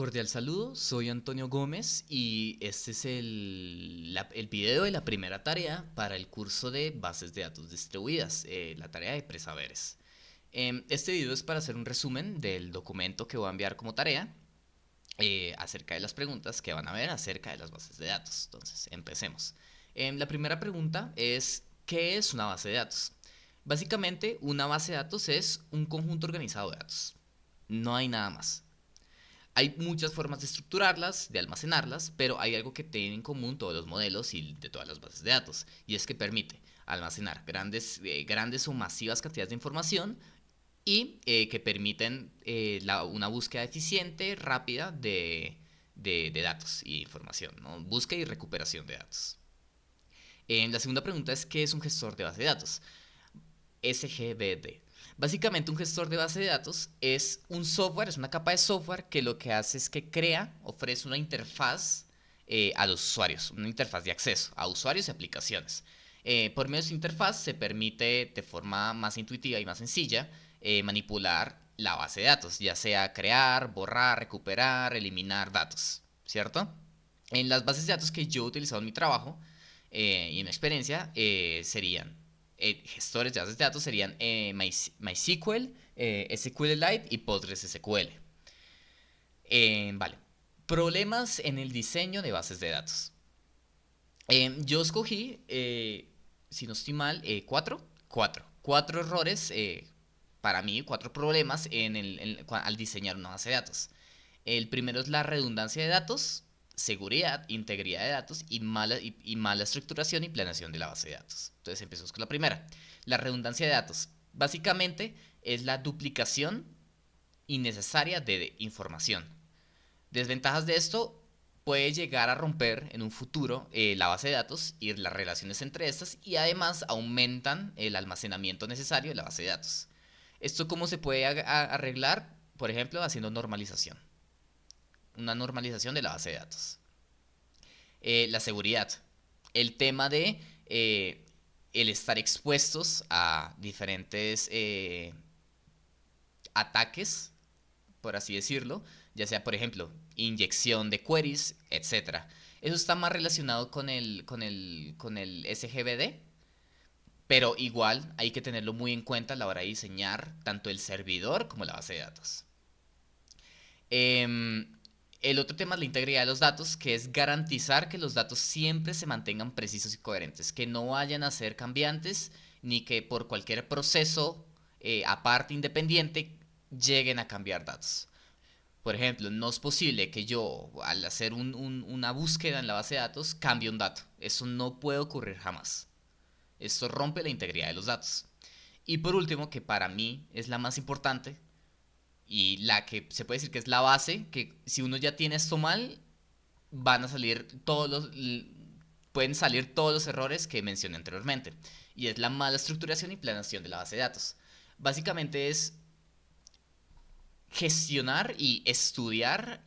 Cordial saludo, soy Antonio Gómez y este es el video de la primera tarea para el curso de bases de datos distribuidas, la tarea de presaberes. Este video es para hacer un resumen del documento que voy a enviar como tarea acerca de las preguntas que van a ver acerca de las bases de datos. Entonces, empecemos. La primera pregunta es, ¿qué es una base de datos? Básicamente, una base de datos es un conjunto organizado de datos. No hay nada más. Hay muchas formas de estructurarlas, de almacenarlas, pero hay algo que tienen en común todos los modelos y de todas las bases de datos, y es que permite almacenar grandes o masivas cantidades de información y que permiten una búsqueda eficiente, rápida de datos y información, ¿no? Búsqueda y recuperación de datos. La segunda pregunta es, ¿qué es un gestor de base de datos? SGBD. Básicamente un gestor de base de datos es un software, es una capa de software que lo que hace es que ofrece una interfaz a los usuarios, una interfaz de acceso a usuarios y aplicaciones. Por medio de esta interfaz se permite de forma más intuitiva y más sencilla manipular la base de datos, ya sea crear, borrar, recuperar, eliminar datos, ¿cierto? En las bases de datos que yo he utilizado en mi trabajo y en mi experiencia serían gestores de bases de datos serían MySQL, SQLite y PostgreSQL. Vale. Problemas en el diseño de bases de datos. Yo escogí, si no estoy mal, cuatro errores para mí, cuatro problemas al diseñar una base de datos. El primero es la redundancia de datos, seguridad, integridad de datos y mala estructuración y planeación de la base de datos. Entonces empezamos con la primera. La redundancia de datos. Básicamente es la duplicación innecesaria de información. Desventajas de esto: puede llegar a romper en un futuro la base de datos y las relaciones entre estas, y además aumentan el almacenamiento necesario de la base de datos. ¿Esto cómo se puede arreglar? Por ejemplo, haciendo normalización. Una normalización de la base de datos. La seguridad. El tema de el estar expuestos a diferentes ataques, por así decirlo, ya sea, por ejemplo, inyección de queries, etcétera. Eso está más relacionado con el SGBD, pero igual hay que tenerlo muy en cuenta a la hora de diseñar tanto el servidor como la base de datos. El otro tema es la integridad de los datos, que es garantizar que los datos siempre se mantengan precisos y coherentes, que no vayan a ser cambiantes, ni que por cualquier proceso aparte, independiente, lleguen a cambiar datos. Por ejemplo, no es posible que yo, al hacer una búsqueda en la base de datos, cambie un dato. Eso no puede ocurrir jamás. Esto rompe la integridad de los datos. Y por último, que para mí es la más importante y la que se puede decir que es la base, que si uno ya tiene esto mal, van a salir pueden salir todos los errores que mencioné anteriormente. Y es la mala estructuración y planeación de la base de datos. Básicamente es gestionar y estudiar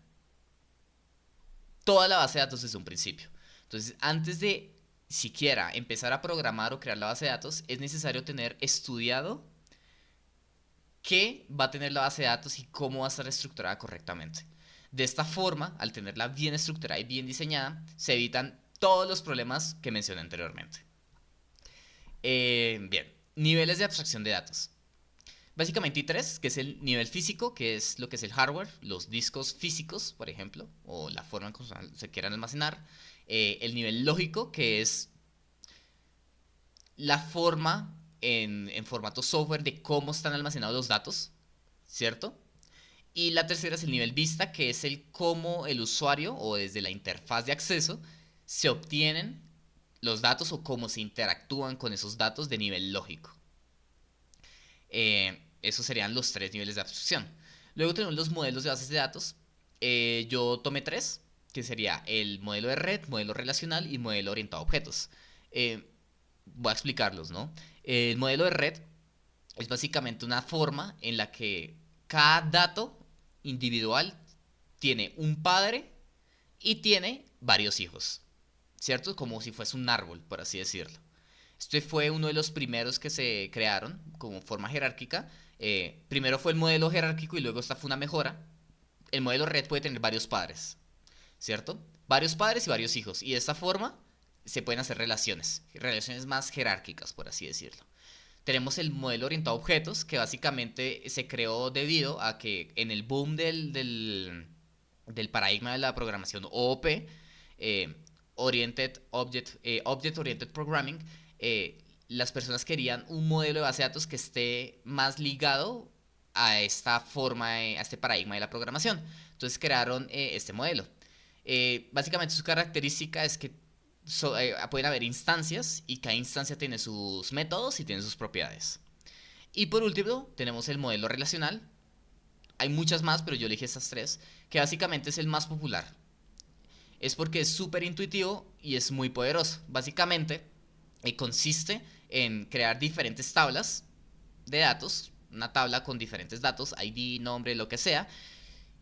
toda la base de datos desde un principio. Entonces, antes de siquiera empezar a programar o crear la base de datos, es necesario tener estudiado qué va a tener la base de datos y cómo va a estar estructurada correctamente. De esta forma, al tenerla bien estructurada y bien diseñada, se evitan todos los problemas que mencioné anteriormente. Bien, niveles de abstracción de datos. Básicamente hay tres, que es el nivel físico, que es lo que es el hardware, los discos físicos, por ejemplo, o la forma en que se quieran almacenar. El nivel lógico, que es la forma en formato software de cómo están almacenados los datos, ¿cierto? Y la tercera es el nivel vista, que es el cómo el usuario o desde la interfaz de acceso se obtienen los datos o cómo se interactúan con esos datos de nivel lógico. Esos serían los tres niveles de abstracción. Luego tenemos los modelos de bases de datos. Yo tomé tres, que sería el modelo de red, modelo relacional y modelo orientado a objetos. Voy a explicarlos, ¿no? El modelo de red es básicamente una forma en la que cada dato individual tiene un padre y tiene varios hijos, ¿cierto? Como si fuese un árbol, por así decirlo. Este fue uno de los primeros que se crearon como forma jerárquica. Primero fue el modelo jerárquico y luego esta fue una mejora. el modelo red puede tener varios padres, ¿cierto? Varios padres y varios hijos. Y de esta forma se pueden hacer relaciones más jerárquicas, por así decirlo. Tenemos el modelo orientado a objetos, que básicamente se creó debido a que en el boom del paradigma de la programación OOP, eh, Object Oriented Programming, las personas querían un modelo de base de datos que esté más ligado a esta forma, a este paradigma de la programación. Entonces crearon este modelo. Básicamente su característica es que pueden haber instancias y cada instancia tiene sus métodos y tiene sus propiedades. Y por último tenemos el modelo relacional. Hay muchas más, pero yo elegí estas tres, que básicamente es el más popular. Es porque es súper intuitivo y es muy poderoso. Básicamente consiste en crear diferentes tablas de datos, una tabla con diferentes datos, ID, nombre, lo que sea,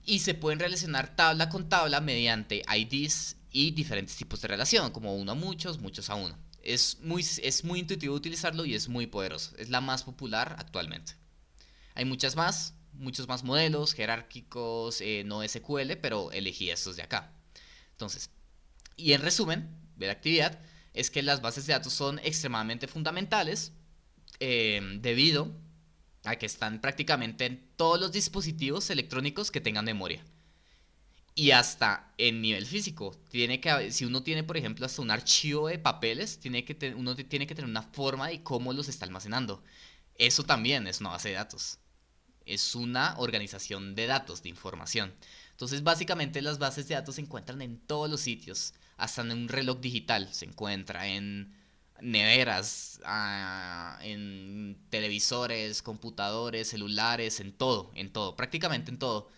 y se pueden relacionar tabla con tabla mediante IDs y diferentes tipos de relación, como uno a muchos, muchos a uno. Es muy intuitivo utilizarlo y es muy poderoso. Es la más popular actualmente. Hay muchos más modelos jerárquicos, no SQL, pero elegí estos de acá. Entonces, y en resumen de la actividad, es que las bases de datos son extremadamente fundamentales debido a que están prácticamente en todos los dispositivos electrónicos que tengan memoria. Y hasta en nivel físico. Si uno tiene, por ejemplo, hasta un archivo de papeles, uno tiene que tener una forma de cómo los está almacenando. Eso también es una base de datos. Es una organización de datos, de información. Entonces, básicamente las bases de datos se encuentran en todos los sitios. Hasta en un reloj digital se encuentra, en neveras, en televisores, computadores, celulares, en todo, prácticamente en todo.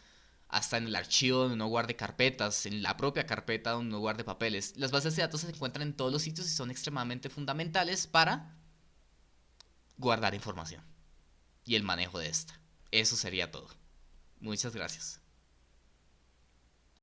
Hasta en el archivo donde uno guarde carpetas, en la propia carpeta donde uno guarde papeles. Las bases de datos se encuentran en todos los sitios y son extremadamente fundamentales para guardar información y el manejo de esta. Eso sería todo. Muchas gracias.